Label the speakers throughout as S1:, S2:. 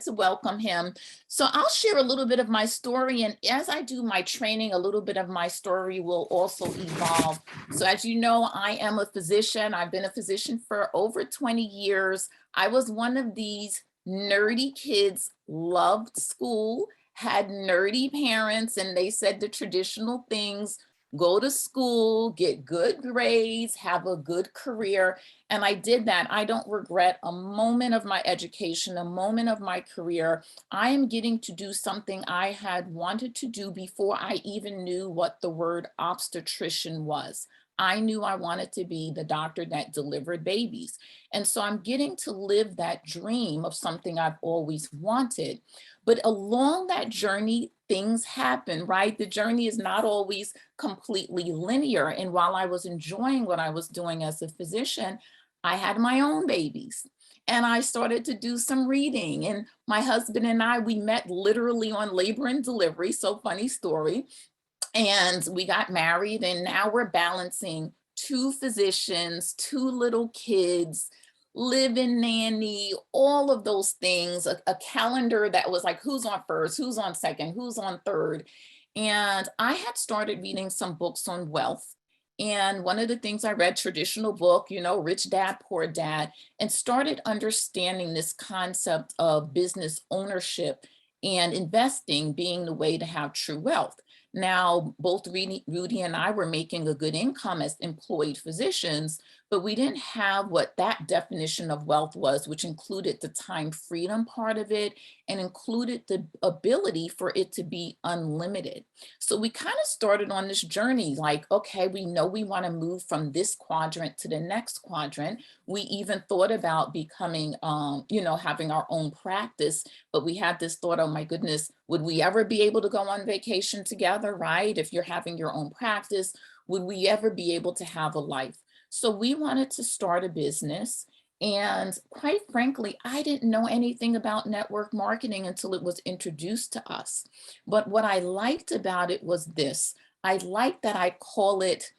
S1: to welcome him. So I'll share a little bit of my story, and as I do my training, a little bit of my story will also evolve. So as you know, I am a physician. I've been a physician for over 20 years. I was one of these nerdy kids, loved school, had nerdy parents, and they said the traditional things: go to school, get good grades, have a good career. And I did that. I don't regret a moment of my education, a moment of my career. I am getting to do something I had wanted to do before I even knew what the word obstetrician was. I knew I wanted to be the doctor that delivered babies. And so I'm getting to live that dream of something I've always wanted. But along that journey, things happen, right? The journey is not always completely linear. And while I was enjoying what I was doing as a physician, I had my own babies. And I started to do some reading. And my husband and I, we met literally on labor and delivery. So funny story. And we got married, and now we're balancing two physicians, two little kids, live-in nanny, all of those things, a calendar that was like, who's on first, who's on second, who's on third. And I had started reading some books on wealth. And one of the things I read, traditional book, Rich Dad, Poor Dad, and started understanding this concept of business ownership and investing being the way to have true wealth. Now, both Rudy and I were making a good income as employed physicians, but we didn't have what that definition of wealth was, which included the time freedom part of it and included the ability for it to be unlimited. So we kind of started on this journey like, okay, we know we want to move from this quadrant to the next quadrant. We even thought about becoming, having our own practice, but we had this thought, oh my goodness, would we ever be able to go on vacation together, right? If you're having your own practice, would we ever be able to have a life? So we wanted to start a business. And quite frankly, I didn't know anything about network marketing until it was introduced to us. But what I liked about it was this. I liked that I call it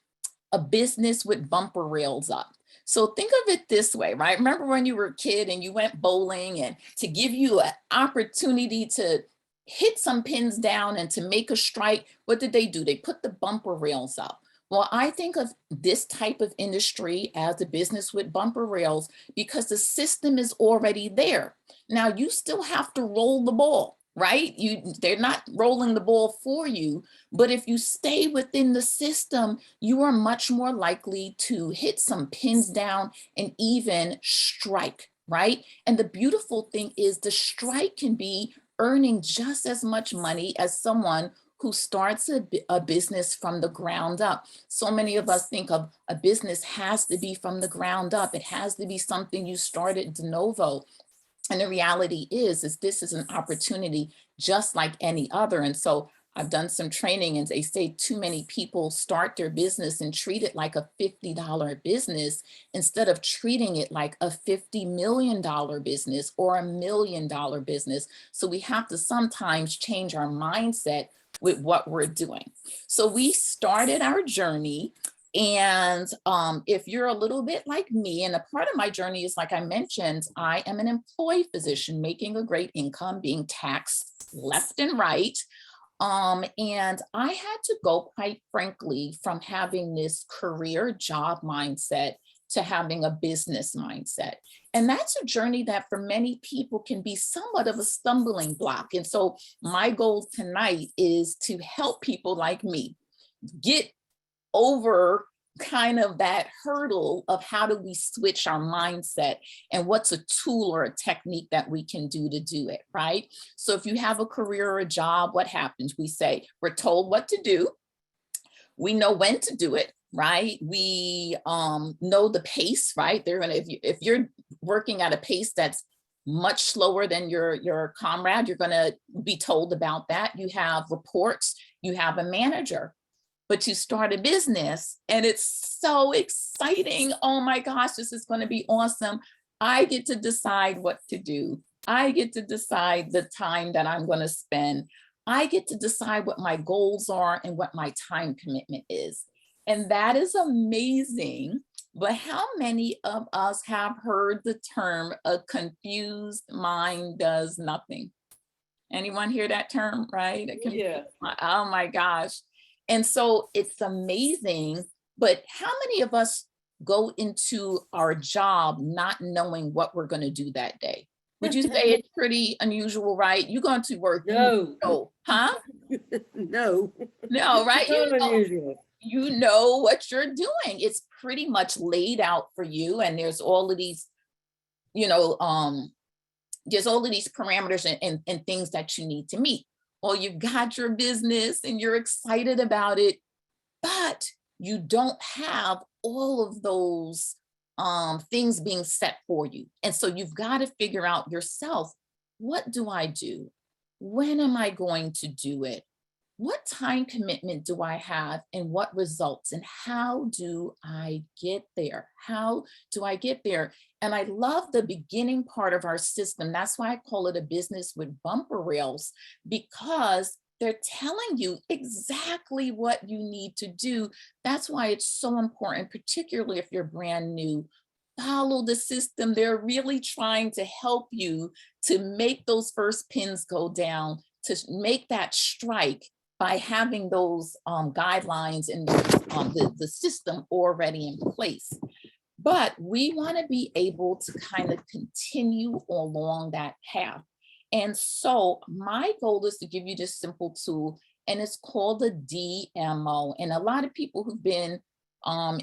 S1: a business with bumper rails up. So think of it this way, right? Remember when you were a kid and you went bowling, and to give you an opportunity to hit some pins down and to make a strike, what did they do? They put the bumper rails up. Well, I think of this type of industry as a business with bumper rails because the system is already there. Now you still have to roll the ball, right? They're not rolling the ball for you, but if you stay within the system, you are much more likely to hit some pins down and even strike, right? And the beautiful thing is the strike can be earning just as much money as someone who starts a business from the ground up. So many of us think of a business has to be from the ground up. It has to be something you started de novo. And the reality is this is an opportunity just like any other. And so I've done some training, and they say too many people start their business and treat it like a $50 business instead of treating it like a $50 million business or $1 million business. So we have to sometimes change our mindset with what we're doing. So we started our journey. And if you're a little bit like me, and a part of my journey is, like I mentioned, I am an employee physician making a great income, being taxed left and right. And I had to go, quite frankly, from having this career job mindset to having a business mindset. And that's a journey that for many people can be somewhat of a stumbling block. And so my goal tonight is to help people like me get over kind of that hurdle of how do we switch our mindset and what's a tool or a technique that we can do to do it, right? So if you have a career or a job, what happens? We say, we're told what to do. We know when to do it, right? We know the pace, right? They're gonna, if you're working at a pace that's much slower than your comrade, you're gonna be told about that. You have reports, you have a manager. But you start a business and it's so exciting. Oh my gosh, this is going to be awesome. I get to decide what to do. I get to decide the time that I'm going to spend. I get to decide what my goals are and what my time commitment is. And that is amazing But how many of us have heard the term a confused mind does nothing? Anyone hear that term, right?
S2: Yeah.
S1: Oh my gosh. And so it's amazing, but how many of us go into our job not knowing what we're going to do that day? Would you say it's pretty unusual, right? You going to work, you
S2: No,
S1: know, huh?
S2: no,
S1: No, right?
S2: not unusual.
S1: You know what you're doing. It's pretty much laid out for you. And there's all of these, you know, there's all of these parameters and things that you need to meet. Or you've got your business and you're excited about it, but you don't have all of those things being set for you. And so you've got to figure out yourself, what do I do? When am I going to do it? What time commitment do I have and what results and how do I get there? How do I get there? And I love the beginning part of our system. That's why I call it a business with bumper rails, because they're telling you exactly what you need to do. That's why it's so important, particularly if you're brand new. Follow the system. They're really trying to help you to make those first pins go down, to make that strike by having those guidelines and the system already in place. But we want to be able to kind of continue along that path. And so my goal is to give you this simple tool, and it's called the DMO. And a lot of people who've been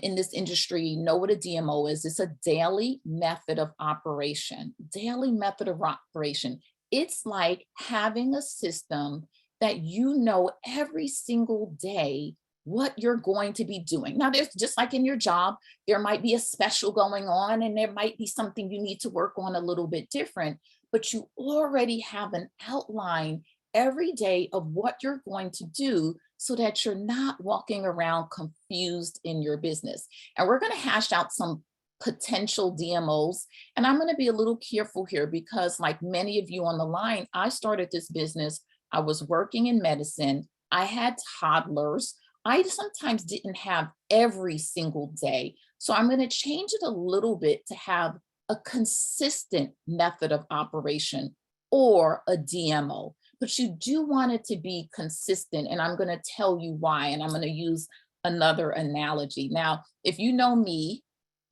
S1: in this industry know what a DMO is. It's a daily method of operation. Daily method of operation. It's like having a system that you know every single day what you're going to be doing. Now, there's just like in your job, there might be a special going on and there might be something you need to work on a little bit different, but you already have an outline every day of what you're going to do so that you're not walking around confused in your business. And we're going to hash out some potential DMOs. And I'm going to be a little careful here because, like many of you on the line, I started this business. I was working in medicine. I had toddlers. I sometimes didn't have every single day. So I'm going to change it a little bit to have a consistent method of operation or a DMO. But you do want it to be consistent. And I'm going to tell you why. And I'm going to use another analogy. Now, if you know me,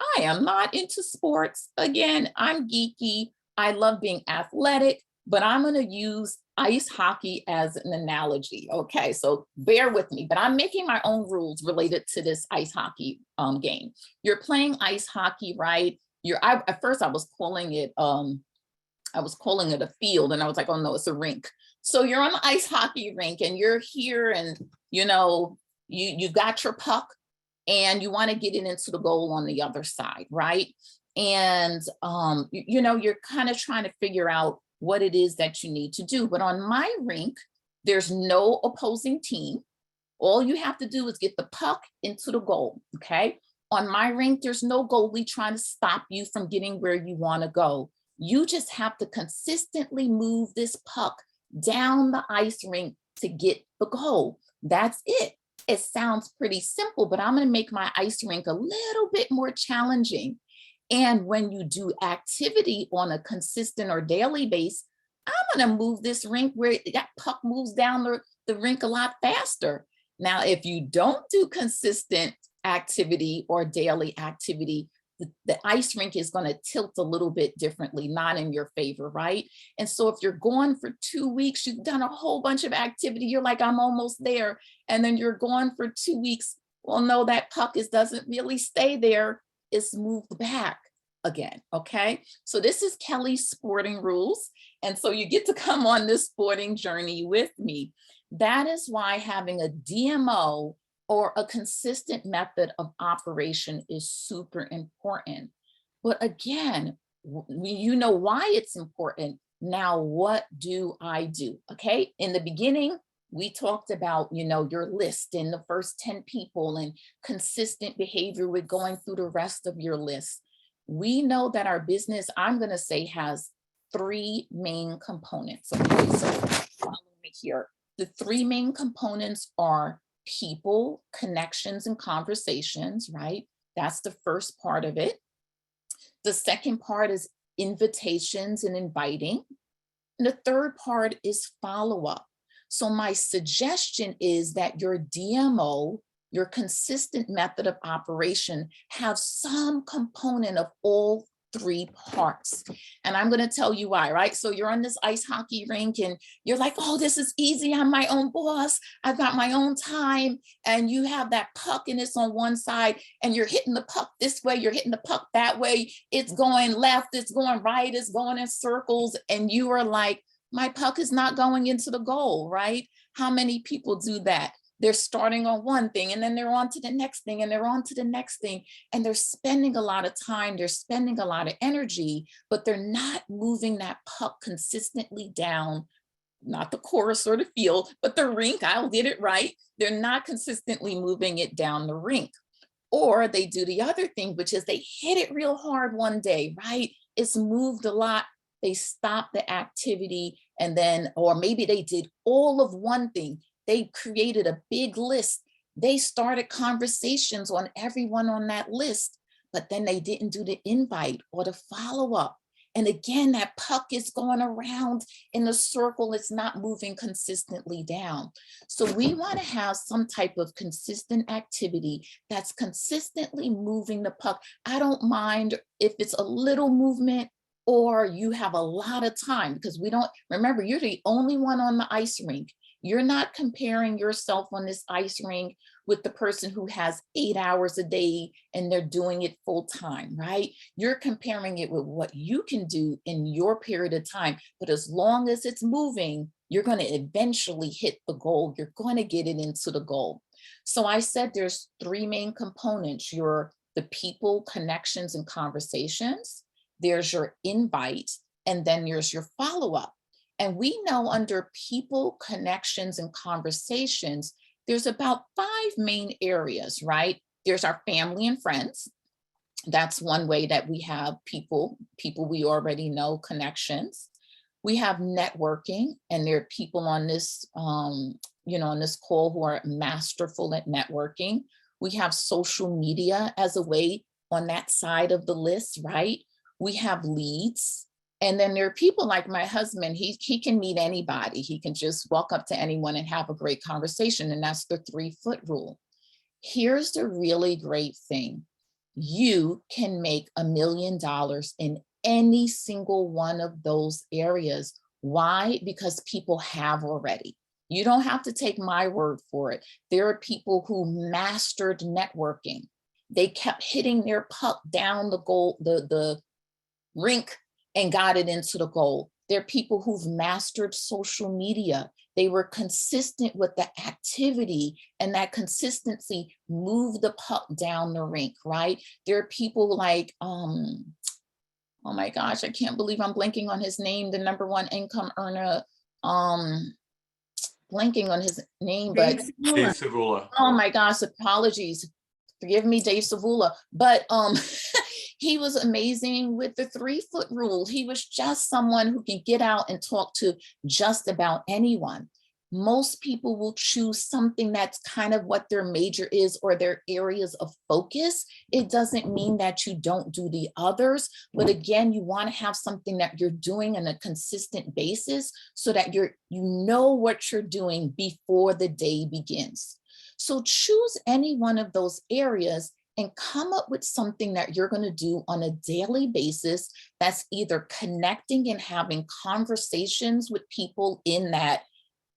S1: I am not into sports. Again, I'm geeky. I love being athletic, but I'm going to use ice hockey as an analogy. Okay, so bear with me, but I'm making my own rules related to this ice hockey game. You're playing ice hockey, right? At first I was calling it a field, and I was like, oh no, it's a rink. So you're on the ice hockey rink, and you're here, and you've got your puck, and you want to get it into the goal on the other side, right? And you're kind of trying to figure out what it is that you need to do. But on my rink, there's no opposing team. All you have to do is get the puck into the goal, okay? On my rink, there's no goalie trying to stop you from getting where you want to go. You just have to consistently move this puck down the ice rink to get the goal. That's it. It sounds pretty simple, but I'm going to make my ice rink a little bit more challenging. And when you do activity on a consistent or daily basis, I'm going to move this rink where that puck moves down the rink a lot faster. Now, if you don't do consistent activity or daily activity, the ice rink is going to tilt a little bit differently, not in your favor, right? And so if you're gone for 2 weeks, you've done a whole bunch of activity, you're like, I'm almost there. And then you're gone for 2 weeks. Well, no, that puck doesn't really stay there. It's moved back again, okay? So this is Kelly's sporting rules. And so you get to come on this sporting journey with me. That is why having a DMO or a consistent method of operation is super important. But again, you know why it's important. Now, what do I do? Okay, in the beginning, we talked about, your list and the first 10 people and consistent behavior with going through the rest of your list. We know that our business, I'm going to say, has 3 main components. Okay, so follow me here. The 3 main components are people, connections, and conversations, right? That's the first part of it. The second part is invitations and inviting. And the third part is follow-up. So my suggestion is that your DMO, your consistent method of operation, have some component of all three parts. And I'm going to tell you why, right? So you're on this ice hockey rink and you're like, oh, this is easy. I'm my own boss. I've got my own time. And you have that puck and it's on one side and you're hitting the puck this way, you're hitting the puck that way. It's going left, it's going right, it's going in circles. And you are like, my puck is not going into the goal, right? How many people do that? They're starting on one thing and then they're on to the next thing and they're on to the next thing. And they're spending a lot of time, they're spending a lot of energy, but they're not moving that puck consistently down, not the course or the field, but the rink. I'll get it right. They're not consistently moving it down the rink. Or they do the other thing, which is they hit it real hard one day, right? It's moved a lot. They stop the activity and then, or maybe they did all of one thing. They created a big list. They started conversations on everyone on that list, but then they didn't do the invite or the follow-up. And again, that puck is going around in a circle. It's not moving consistently down. So we want to have some type of consistent activity that's consistently moving the puck. I don't mind if it's a little movement or you have a lot of time, because we don't, remember, you're the only one on the ice rink. You're not comparing yourself on this ice rink with the person who has 8 hours a day and they're doing it full time, right? You're comparing it with what you can do in your period of time. But as long as it's moving, you're going to eventually hit the goal. You're going to get it into the goal. So I said there's three main components: the people, connections, and conversations. There's your invite, and then there's your follow-up. And we know under people, connections, and conversations, there's about 5 main areas, right? There's our family and friends. That's one way that we have people we already know, connections. We have networking, and there are people on this, on this call who are masterful at networking. We have social media as a way on that side of the list, right? We have leads. And then there are people like my husband. He can meet anybody. He can just walk up to anyone and have a great conversation. And that's the 3-foot rule. Here's the really great thing. You can make $1 million in any single one of those areas. Why? Because people have already. You don't have to take my word for it. There are people who mastered networking. They kept hitting their puck down the goal, the rink, and got it into the goal. There are people who've mastered social media. They were consistent with the activity, and that consistency moved the puck down the rink, right? There are people like, oh my gosh, I can't believe I'm blanking on his name, the #1 income earner, blanking on his name, but
S3: Dave Savula.
S1: oh my gosh, apologies. Forgive me, Dave Savula, but he was amazing with the 3-foot rule. He was just someone who can get out and talk to just about anyone. Most people will choose something that's kind of what their major is or their areas of focus. It doesn't mean that you don't do the others, but again, you want to have something that you're doing on a consistent basis so that you know what you're doing before the day begins. So choose any one of those areas and come up with something that you're going to do on a daily basis that's either connecting and having conversations with people in that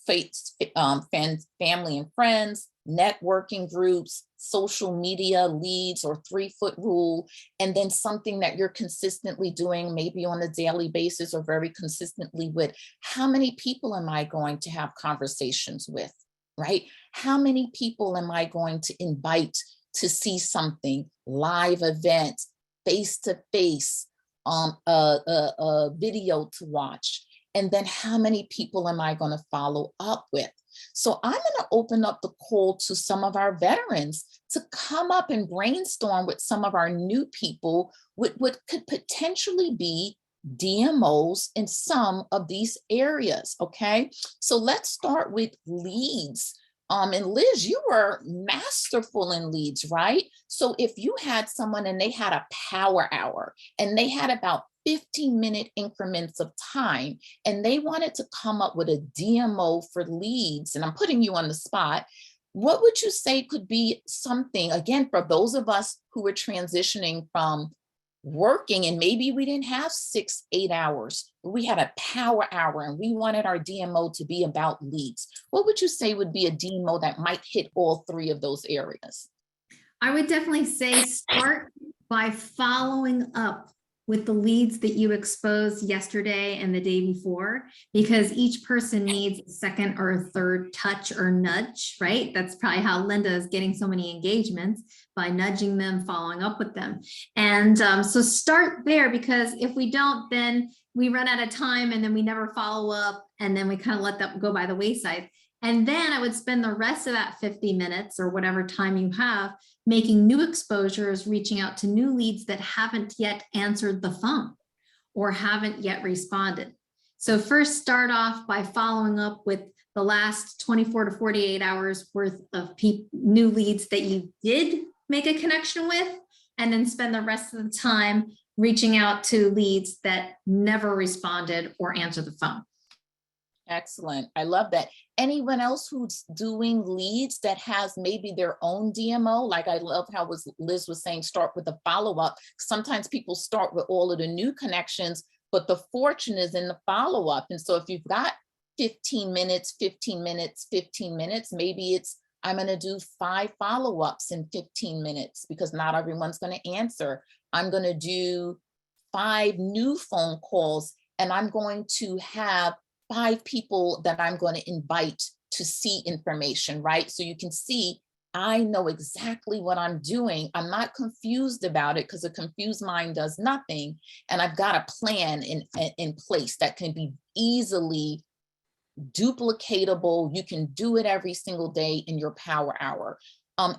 S1: family and friends, networking groups, social media leads, or 3-foot rule, and then something that you're consistently doing, maybe on a daily basis or very consistently with. How many people am I going to have conversations with, right? How many people am I going to invite to see something, live event, face-to-face, a video to watch? And then how many people am I going to follow up with? So I'm going to open up the call to some of our veterans to come up and brainstorm with some of our new people with what could potentially be DMOs in some of these areas, okay? So let's start with leads. And Liz, you were masterful in leads, right? So if you had someone and they had a power hour and they had about 15-minute increments of time and they wanted to come up with a DMO for leads, and I'm putting you on the spot, what would you say could be something, again, for those of us who were transitioning from working and maybe we didn't have 6, 8 hours, but we had a power hour and we wanted our DMO to be about leads? What would you say would be a DMO that might hit all three of those areas?
S3: I would definitely say start by following up with the leads that you exposed yesterday and the day before, because each person needs a second or a third touch or nudge, right? That's probably how Linda is getting so many engagements, by nudging them, following up with them. And so start there, because if we don't, then we run out of time and then we never follow up, and then we kind of let that go by the wayside. And then I would spend the rest of that 50 minutes or whatever time you have making new exposures, reaching out to new leads that haven't yet answered the phone or haven't yet responded. So first start off by following up with the last 24 to 48 hours worth of new leads that you did make a connection with, and then spend the rest of the time reaching out to leads that never responded or answered the phone.
S1: Excellent. I love that. Anyone else who's doing leads that has maybe their own DMO? Like, I love how Liz was saying, start with a follow-up. Sometimes people start with all of the new connections, but the fortune is in the follow-up. And so if you've got 15 minutes, 15 minutes, 15 minutes, maybe it's, I'm going to do 5 follow-ups in 15 minutes because not everyone's going to answer. I'm going to do 5 new phone calls, and I'm going to have 5 people that I'm going to invite to see information, right? So you can see, I know exactly what I'm doing. I'm not confused about it, because a confused mind does nothing. And I've got a plan in place that can be easily duplicatable. You can do it every single day in your power hour.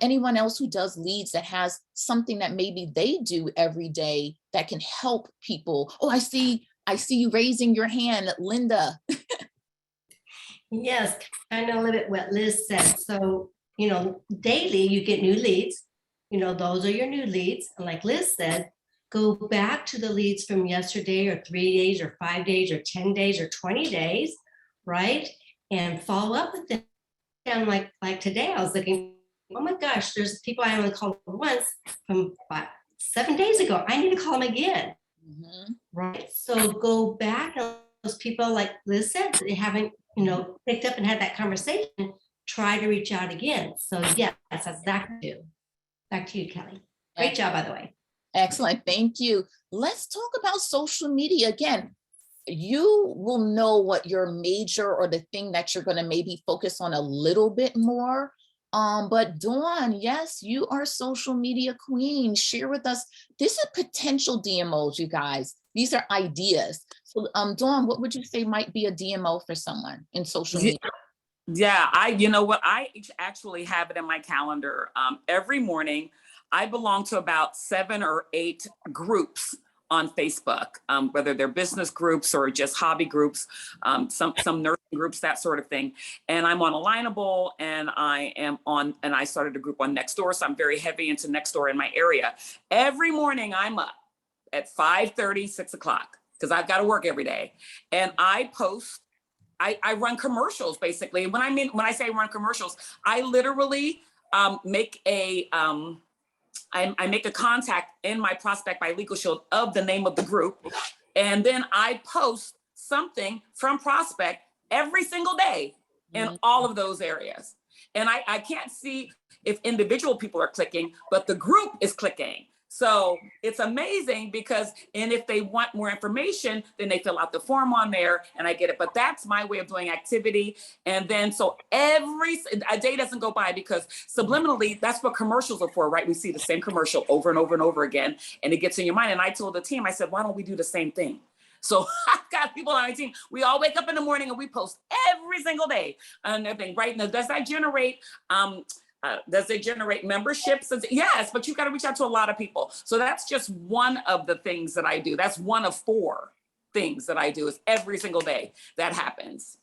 S1: Anyone else who does leads that has something that maybe they do every day that can help people? Oh, I see you raising your hand, Linda.
S4: Yes, kind of a little bit what Liz said. So, daily you get new leads. Those are your new leads. And like Liz said, go back to the leads from yesterday, or 3 days, or 5 days, or 10 days, or 20 days, right? And follow up with them. And like today, I was looking, oh my gosh, there's people I only called once from 7 days ago. I need to call them again.
S1: Mm-hmm.
S4: Right. So go back, and those people, like Liz said, they haven't, picked up and had that conversation, try to reach out again. So yes, that's exactly. Back to you, Kelly. Great job, by the way.
S1: Excellent. Thank you. Let's talk about social media. Again, you will know what your major or the thing that you're going to maybe focus on a little bit more. But Dawn, yes, you are social media queen. Share with us. This is potential DMOs, you guys. These are ideas. So, Dawn, what would you say might be a DMO for someone in social media?
S5: Yeah, you know what? I actually have it in my calendar. Every morning, I belong to about 7 or 8 groups on Facebook, whether they're business groups or just hobby groups, some nursing groups, that sort of thing. And I'm on Alignable, and I started a group on Nextdoor, so I'm very heavy into Nextdoor in my area. Every morning I'm up at 5:30, 6 o'clock, because I've got to work every day. And I post, I run commercials basically. When I say run commercials, I literally make a contact in my Prospect by Legal Shield of the name of the group. And then I post something from Prospect every single day in all of those areas. And I can't see if individual people are clicking, but the group is clicking. So it's amazing and if they want more information, then they fill out the form on there and I get it. But that's my way of doing activity. And then, so a day doesn't go by, because subliminally, that's what commercials are for, right? We see the same commercial over and over and over again, and it gets in your mind. And I told the team, I said, why don't we do the same thing? So I've got people on my team. We all wake up in the morning and we post every single day and everything, right? Now, does that generate memberships? Yes, but you've got to reach out to a lot of people. So that's just one of the things that I do. That's one of 4 things that I do, is every single day that happens.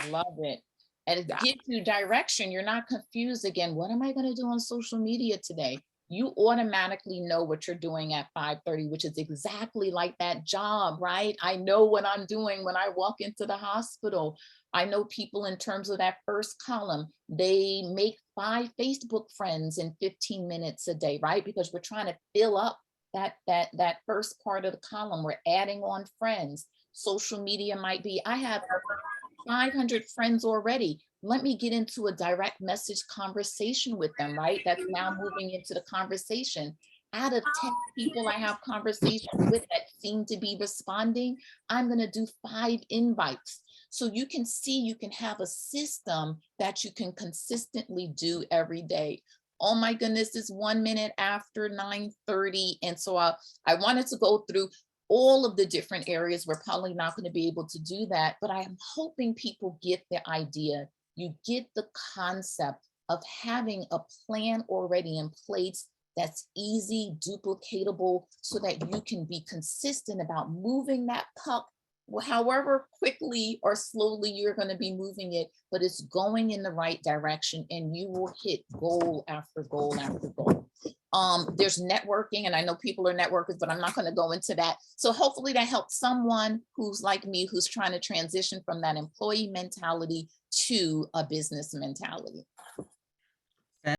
S1: Love it. And it
S5: Yeah.
S1: gives you direction. You're not confused again. What am I going to do on social media today? You automatically know what you're doing at 5:30, which is exactly like that job, right? I know what I'm doing when I walk into the hospital. I know people in terms of that first column, they make 5 Facebook friends in 15 minutes a day, right? Because we're trying to fill up that first part of the column. We're adding on friends. Social media might be, I have 500 friends already. Let me get into a direct message conversation with them, right? That's now moving into the conversation. Out of 10 people I have conversations with that seem to be responding, I'm going to do 5 invites. So you can see, you can have a system that you can consistently do every day. Oh my goodness, it's 1 minute after 9:30. And so I wanted to go through all of the different areas. We're probably not going to be able to do that, but I am hoping people get the idea. You get the concept of having a plan already in place that's easy, duplicatable, so that you can be consistent about moving that puck, however quickly or slowly you're going to be moving it, but it's going in the right direction and you will hit goal after goal after goal. There's networking, and I know people are networkers, but I'm not going to go into that. So hopefully that helps someone who's like me, who's trying to transition from that employee mentality to a business mentality.